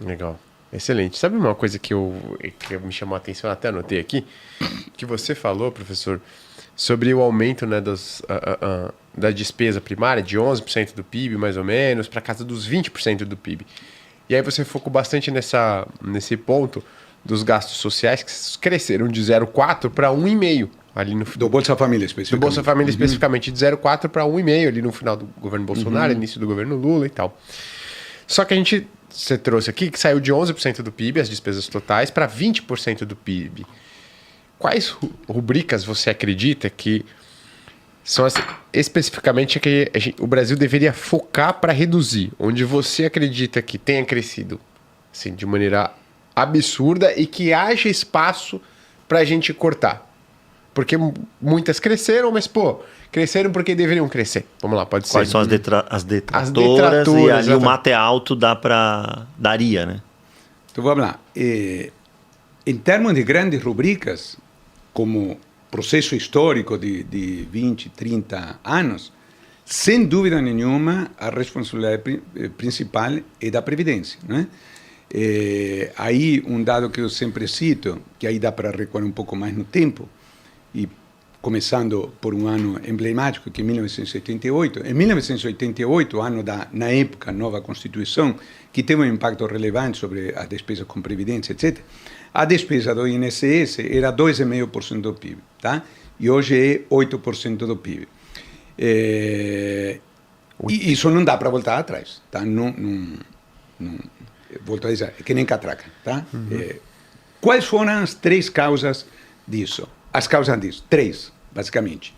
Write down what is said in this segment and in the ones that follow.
Legal. Excelente. Sabe uma coisa que me chamou a atenção, até anotei aqui, que você falou, professor, sobre o aumento, né, da despesa primária de 11% do PIB, mais ou menos, para casa dos 20% do PIB. E aí você focou bastante nesse ponto dos gastos sociais, que cresceram de 0,4 para 1,5 ali no Do Bolsa Família, do especificamente. Bolsa Família especificamente, de 0,4 para 1,5 ali no final do governo Bolsonaro, início do governo Lula e tal. Só que você trouxe aqui que saiu de 11% do PIB, as despesas totais, para 20% do PIB. Quais rubricas você acredita que são especificamente que o Brasil deveria focar para reduzir? Onde você acredita que tenha crescido assim, de maneira absurda e que haja espaço para a gente cortar? Porque muitas cresceram, mas, cresceram porque deveriam crescer. Vamos lá, pode ser. Quais são as detratoras e ali o mato é alto daria, né? Então vamos lá. Em termos de grandes rubricas, como processo histórico de 20, 30 anos, sem dúvida nenhuma, a responsabilidade principal é da Previdência, né? Aí um dado que eu sempre cito, que aí dá para recuar um pouco mais no tempo, e começando por um ano emblemático, que é 1988. Em 1988, ano da, na época, nova Constituição, que teve um impacto relevante sobre as despesas com Previdência, etc., a despesa do INSS era 2,5% do PIB, tá? E hoje é 8% do PIB. E isso não dá para voltar atrás, tá? Volto a dizer, é que nem catraca, tá? Quais foram as três causas disso? As causas disso, três, basicamente.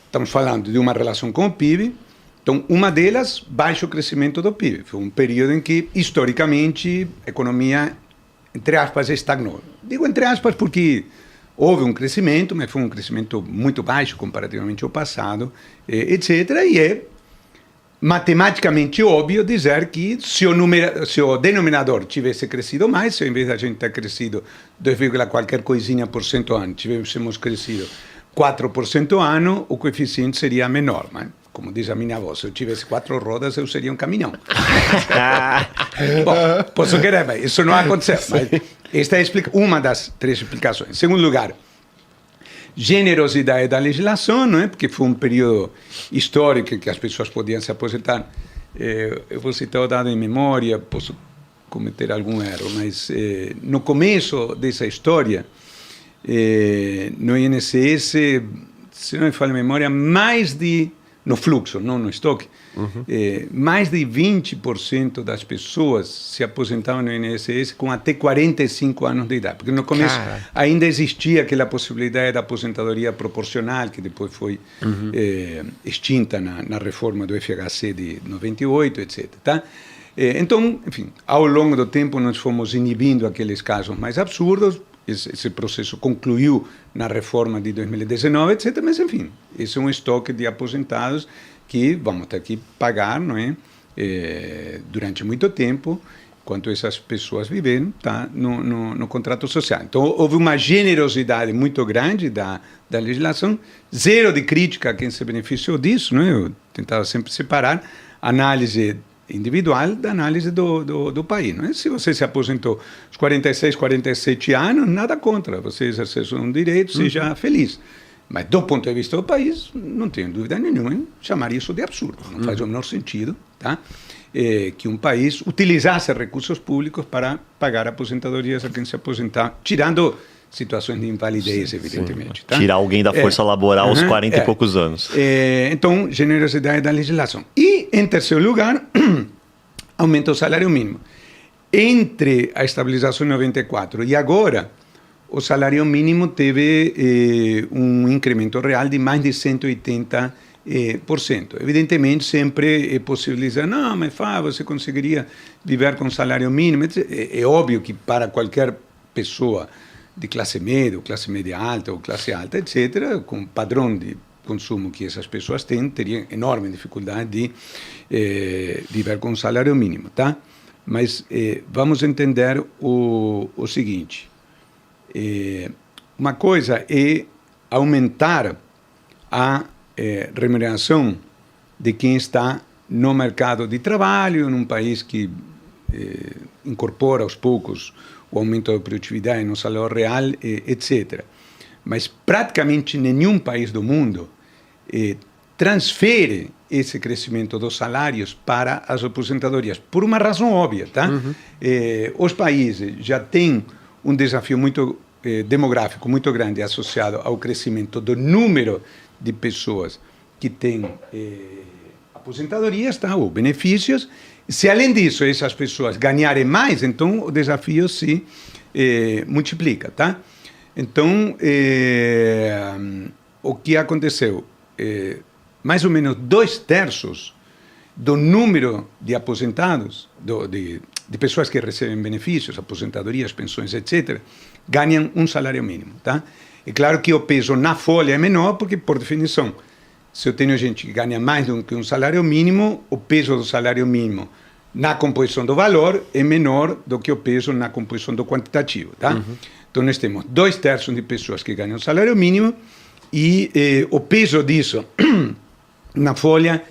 Estamos falando de uma relação com o PIB. Então, uma delas, baixo crescimento do PIB. Foi um período em que, historicamente, a economia, entre aspas, estagnou. Digo entre aspas porque houve um crescimento, mas foi um crescimento muito baixo comparativamente ao passado, etc. E é matematicamente óbvio dizer que se o denominador tivesse crescido mais, se ao invés de a gente ter crescido 2, qualquer coisinha por cento ano, tivéssemos crescido 4% ano, o coeficiente seria menor. Mas, como diz a minha avó, se eu tivesse 4 rodas, eu seria um caminhão. Bom, posso querer, mas isso não aconteceu. Mas esta é uma das três explicações. Em segundo lugar, generosidade da legislação, não é? Porque foi um período histórico que as pessoas podiam se aposentar. Eu vou citar o dado em memória, posso cometer algum erro, mas no começo dessa história, no INSS, se não me falha a memória, no fluxo, não no estoque, mais de 20% das pessoas se aposentavam no INSS com até 45 anos de idade. Porque no começo ainda existia aquela possibilidade da aposentadoria proporcional, que depois foi extinta na reforma do FHC de 98, etc. Tá? Então, enfim, ao longo do tempo nós fomos inibindo aqueles casos mais absurdos. Esse processo concluiu na reforma de 2019, etc. Mas, enfim, esse é um estoque de aposentados que vamos ter que pagar, não é? Durante muito tempo, enquanto essas pessoas viveram, tá? no contrato social. Então, houve uma generosidade muito grande da legislação, zero de crítica a quem se beneficiou disso, não é? Eu tentava sempre separar análise individual da análise do país. Não é? Se você se aposentou aos 46, 47 anos, nada contra. Você exercer um direito, seja feliz. Mas, do ponto de vista do país, não tenho dúvida nenhuma em chamar isso de absurdo. Não faz o menor sentido, tá? Que um país utilizasse recursos públicos para pagar aposentadorias a quem se aposentar, tirando situações de invalidez, evidentemente. Tá? Tirar alguém da força laboral aos 40 e poucos anos. Então, generosidade da legislação. E, em terceiro lugar, aumenta o salário mínimo. Entre a estabilização em 94 e agora, o salário mínimo teve um incremento real de mais de 180%. Evidentemente, sempre é possível dizer, não, mas você conseguiria viver com salário mínimo. É óbvio que para qualquer pessoa de classe média alta ou classe alta, etc., com o padrão de consumo que essas pessoas têm, teriam enorme dificuldade de viver com salário mínimo, tá? Mas vamos entender o seguinte, uma coisa é aumentar a remuneração de quem está no mercado de trabalho, num país que incorpora aos poucos o aumento da produtividade no salário real, etc. Mas praticamente nenhum país do mundo transfere esse crescimento dos salários para as aposentadorias, por uma razão óbvia, tá? Os países já têm um desafio demográfico muito grande associado ao crescimento do número de pessoas que têm aposentadorias, tá? Ou benefícios. Se, além disso, essas pessoas ganharem mais, então o desafio se multiplica, tá? Então, o que aconteceu? Mais ou menos 2/3 do número de aposentados, de pessoas que recebem benefícios, aposentadorias, pensões, etc., ganham um salário mínimo, tá? É claro que o peso na folha é menor, porque, por definição, se eu tenho gente que ganha mais do que um salário mínimo, o peso do salário mínimo na composição do valor é menor do que o peso na composição do quantitativo, tá? Então, nós temos 2/3 de pessoas que ganham salário mínimo e o peso disso na folha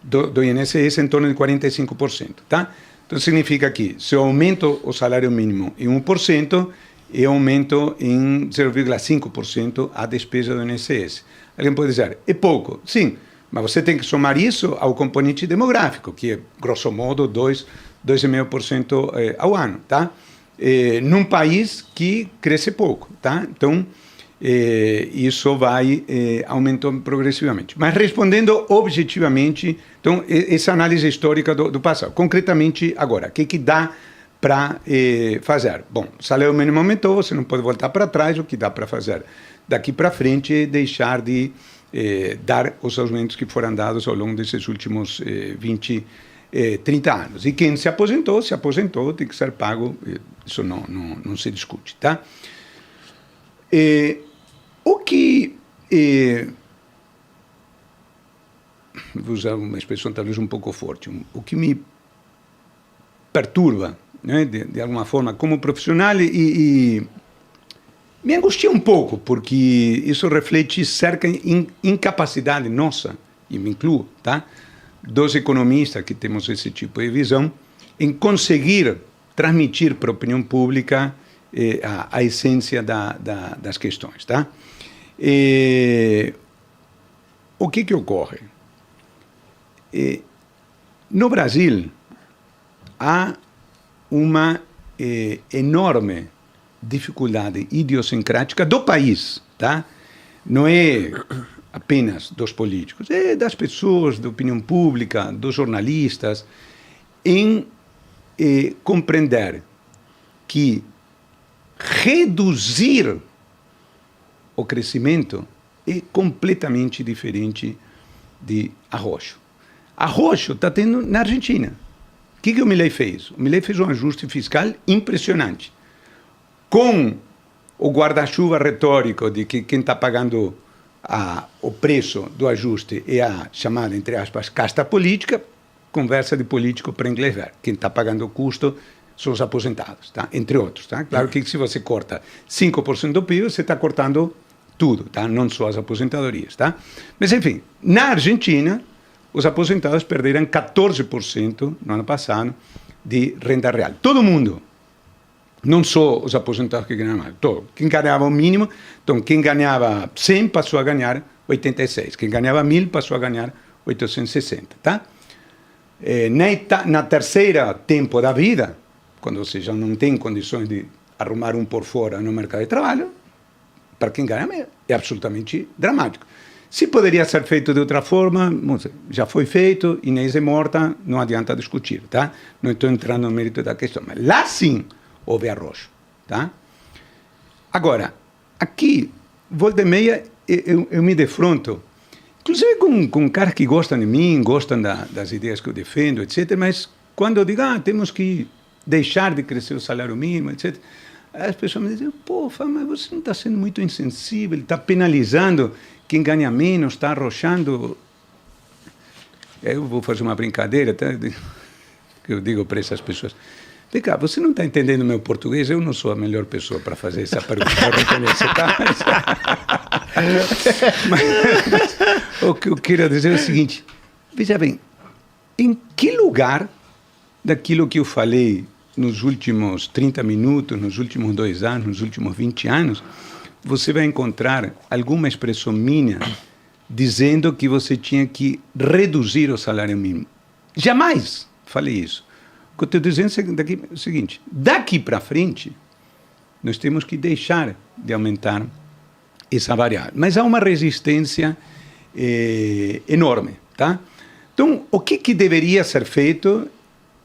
do INSS é em torno de 45%, tá? Então, significa que se eu aumento o salário mínimo em 1%, eu aumento em 0,5% a despesa do INSS. Alguém pode dizer, é pouco. Sim, mas você tem que somar isso ao componente demográfico, que é, grosso modo, 2,5% ao ano, tá? Num país que cresce pouco, tá? Então, isso vai aumentando progressivamente. Mas respondendo objetivamente, então, essa análise histórica do passado. Concretamente, agora, o que dá para fazer? Bom, o salário mínimo aumentou, você não pode voltar para trás, o que dá para fazer daqui para frente é deixar de dar os aumentos que foram dados ao longo desses últimos 20, 30 anos. E quem se aposentou, tem que ser pago, isso não se discute, tá? O que... vou usar uma expressão talvez um pouco forte. O que me perturba, né, de alguma forma, como profissional e me angustia um pouco, porque isso reflete certa incapacidade nossa, e me incluo, tá? Dos economistas que temos esse tipo de visão, em conseguir transmitir para a opinião pública a essência das questões, tá? O que ocorre? No Brasil, há uma enorme dificuldade idiosincrática do país, tá? Não é apenas dos políticos, é das pessoas, da opinião pública, dos jornalistas, em compreender que reduzir o crescimento é completamente diferente de arroxo. Arroxo está tendo na Argentina. O que o Milei fez? O Milei fez um ajuste fiscal impressionante. Com o guarda-chuva retórico de que quem está pagando o preço do ajuste é a chamada, entre aspas, casta política, conversa de político para inglês ver. Quem está pagando o custo são os aposentados, tá? Entre outros. Tá? Claro que se você corta 5% do PIB, você está cortando tudo, tá? Não só as aposentadorias. Tá? Mas, enfim, na Argentina, os aposentados perderam 14% no ano passado de renda real. Todo mundo. Não só os aposentados que ganhavam mais, todo. Quem ganhava o mínimo, então quem ganhava 100 passou a ganhar 86, quem ganhava 1.000 passou a ganhar 860, tá? Na terceira tempo da vida, quando você já não tem condições de arrumar um por fora no mercado de trabalho, para quem ganha menos, é absolutamente dramático. Se poderia ser feito de outra forma, já foi feito, Inês é morta, não adianta discutir, tá? Não estou entrando no mérito da questão, mas lá sim houve arroxo, tá? Agora, aqui, volta e meia, eu me defronto, inclusive com caras que gostam de mim, gostam das ideias que eu defendo, etc., mas quando eu digo, temos que deixar de crescer o salário mínimo, etc., as pessoas me dizem, pô, mas você não está sendo muito insensível, está penalizando quem ganha menos, está arrochando. Eu vou fazer uma brincadeira, tá? Que eu digo para essas pessoas, vem cá, você não está entendendo meu português? Eu não sou a melhor pessoa para fazer essa pergunta. Mas o que eu quero dizer é o seguinte, veja bem, em que lugar daquilo que eu falei nos últimos 30 minutos, nos últimos 2 anos, nos últimos 20 anos, você vai encontrar alguma expressão minha dizendo que você tinha que reduzir o salário mínimo. Jamais falei isso. O que eu estou dizendo é o seguinte, daqui para frente, nós temos que deixar de aumentar essa variável. Mas há uma resistência enorme, tá? Então, o que deveria ser feito,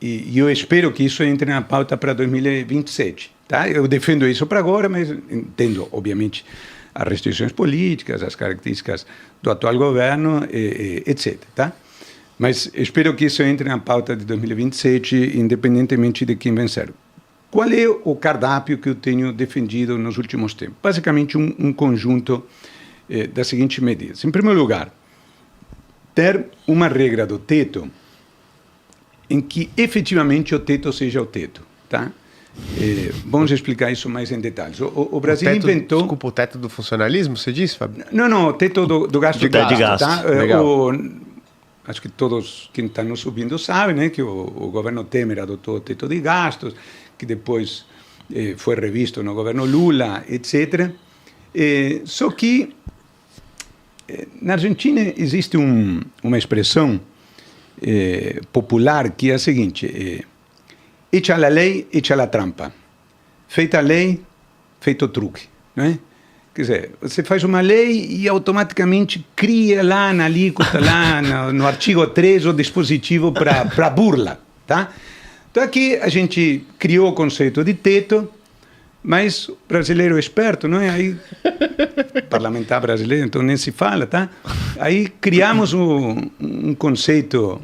e eu espero que isso entre na pauta para 2027, tá? Eu defendo isso para agora, mas entendo, obviamente, as restrições políticas, as características do atual governo, etc. Tá? Mas espero que isso entre na pauta de 2027, independentemente de quem vencer. Qual é o cardápio que eu tenho defendido nos últimos tempos? Basicamente, um conjunto das seguintes medidas. Em primeiro lugar, ter uma regra do teto em que efetivamente o teto seja o teto. Tá? Vamos explicar isso mais em detalhes. O Brasil inventou... Desculpa, o teto do funcionalismo, você disse, Fábio? Não, o teto do gasto. De gasto. Tá? Acho que todos que estão nos ouvindo sabem, né, que o governo Temer adotou o teto de gastos, que depois foi revisto no governo Lula, etc. Só que na Argentina existe uma expressão popular que é a seguinte... Hecha a lei, hecha a trampa. Feita a lei, feito o truque. Né? Quer dizer, você faz uma lei e automaticamente cria lá na alíquota, lá no artigo 3, o dispositivo para burla. Tá? Então aqui a gente criou o conceito de teto, mas o brasileiro é esperto, não é? Aí, parlamentar brasileiro, então nem se fala, tá? Aí criamos um conceito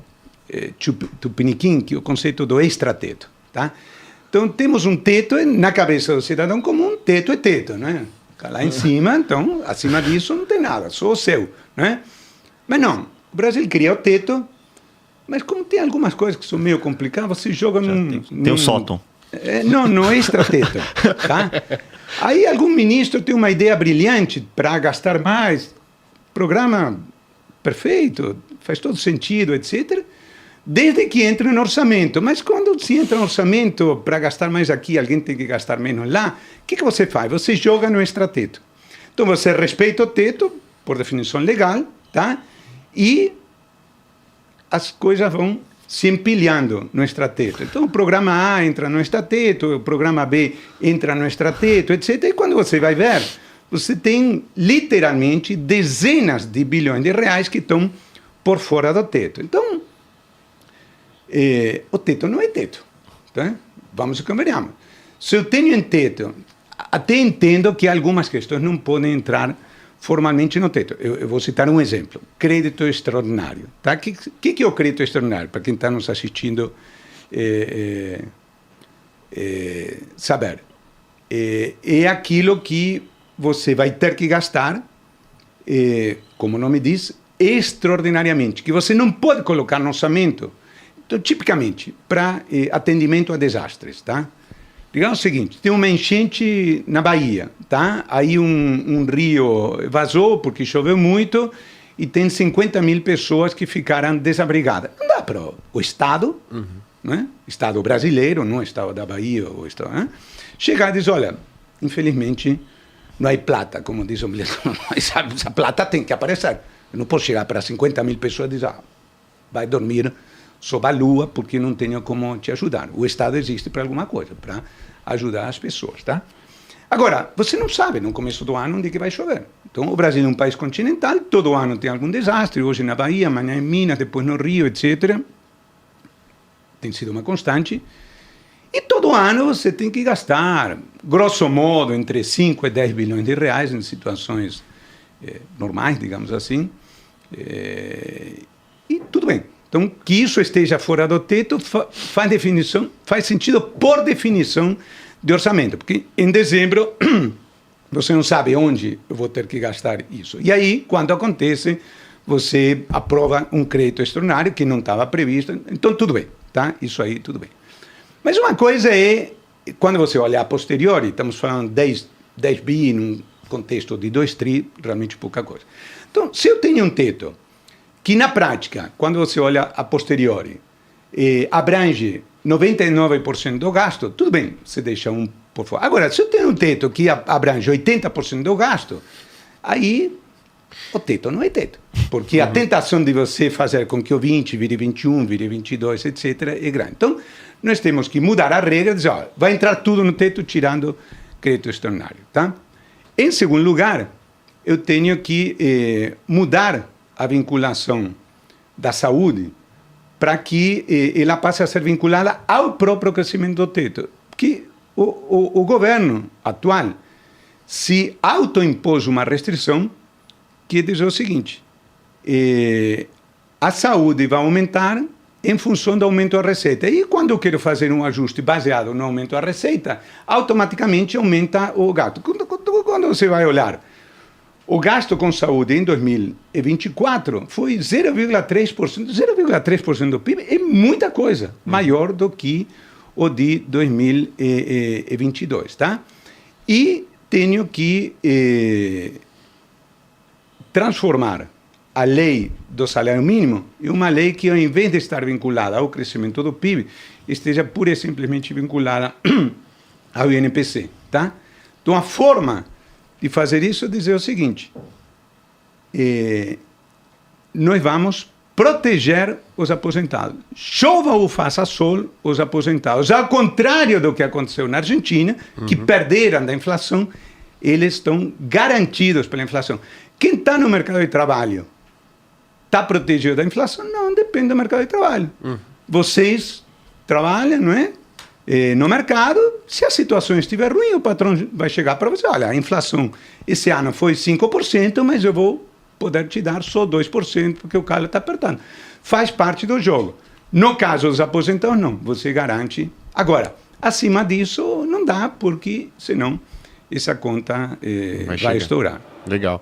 tupiniquim, que é o conceito do extrateto. Tá? Então, temos um teto na cabeça do cidadão comum, teto é teto, né? Lá em cima, então, acima disso não tem nada, só o céu, né? Mas não, o Brasil cria o teto, mas como tem algumas coisas que são meio complicadas, você joga Tem um sótão. Não é extrateto, tá? Aí algum ministro tem uma ideia brilhante para gastar mais, programa perfeito, faz todo sentido, etc., desde que entre no orçamento. Mas quando se entra no orçamento para gastar mais aqui, alguém tem que gastar menos lá, o que você faz? Você joga no extrateto. Então você respeita o teto, por definição legal, tá? E as coisas vão se empilhando no extrateto. Então o programa A entra no extrateto, o programa B entra no extrateto, etc. E quando você vai ver, você tem literalmente dezenas de bilhões de reais que estão por fora do teto. Então, o teto não é teto. Tá? Vamos e convenhamos. Se eu tenho um teto, até entendo que algumas questões não podem entrar formalmente no teto. Eu vou citar um exemplo. Crédito extraordinário. Tá? O que é o crédito extraordinário? Para quem está nos assistindo saber. É aquilo que você vai ter que gastar, como o nome diz, extraordinariamente, que você não pode colocar no orçamento. Então, tipicamente, para atendimento a desastres, tá? Digamos o seguinte, tem uma enchente na Bahia, tá? Aí um rio vazou porque choveu muito e tem 50 mil pessoas que ficaram desabrigadas. Não dá para o Estado, né? Estado brasileiro, não o Estado da Bahia, o Estado, né? Chegar e dizer, olha, infelizmente não há plata, como diz o brasileiro, essa plata tem que aparecer. Eu não posso chegar para 50 mil pessoas e dizer, vai dormir sob a lua, porque não tenho como te ajudar. O Estado existe para alguma coisa, para ajudar as pessoas, tá? Agora, você não sabe no começo do ano onde que vai chover. Então, o Brasil é um país continental, todo ano tem algum desastre, hoje na Bahia, amanhã em Minas, depois no Rio, etc. Tem sido uma constante. E todo ano você tem que gastar, grosso modo, entre 5 e 10 bilhões de reais em situações normais, digamos assim. E tudo bem. Então, que isso esteja fora do teto faz sentido por definição de orçamento, porque em dezembro você não sabe onde eu vou ter que gastar isso. E aí, quando acontece, você aprova um crédito extraordinário que não estava previsto, então tudo bem, tá? Isso aí, tudo bem. Mas uma coisa é, quando você olha a posteriori, estamos falando 10 bi num contexto de 2 tri, realmente pouca coisa. Então, se eu tenho um teto que na prática, quando você olha a posteriori, abrange 99% do gasto, tudo bem, você deixa um por fora. Agora, se eu tenho um teto que abrange 80% do gasto, aí o teto não é teto. Porque a tentação de você fazer com que o 20 vire 21, vire 22, etc., é grande. Então, nós temos que mudar a regra e dizer, ó, vai entrar tudo no teto tirando crédito extraordinário. Tá? Em segundo lugar, eu tenho que mudar a vinculação da saúde para que ela passe a ser vinculada ao próprio crescimento do teto. Porque o governo atual se autoimpôs uma restrição que diz o seguinte, a saúde vai aumentar em função do aumento da receita. E quando eu quero fazer um ajuste baseado no aumento da receita, automaticamente aumenta o gasto. Quando você vai olhar, o gasto com saúde em 2024 foi 0,3%. 0,3% do PIB é muita coisa, maior do que o de 2022. Tá? E tenho que transformar a lei do salário mínimo em uma lei que, ao invés de estar vinculada ao crescimento do PIB, esteja pura e simplesmente vinculada ao INPC. Tá? Então, a forma de fazer isso é dizer o seguinte, nós vamos proteger os aposentados. Chova ou faça sol, os aposentados. Ao contrário do que aconteceu na Argentina, que perderam da inflação, eles estão garantidos pela inflação. Quem está no mercado de trabalho está protegido da inflação? Não, depende do mercado de trabalho. Vocês trabalham, não é? No mercado, se a situação estiver ruim, o patrão vai chegar para você, olha, a inflação esse ano foi 5%, mas eu vou poder te dar só 2%, porque o calo está apertando. Faz parte do jogo. No caso dos aposentados, não. Você garante. Agora, acima disso, não dá, porque senão essa conta vai estourar. Legal.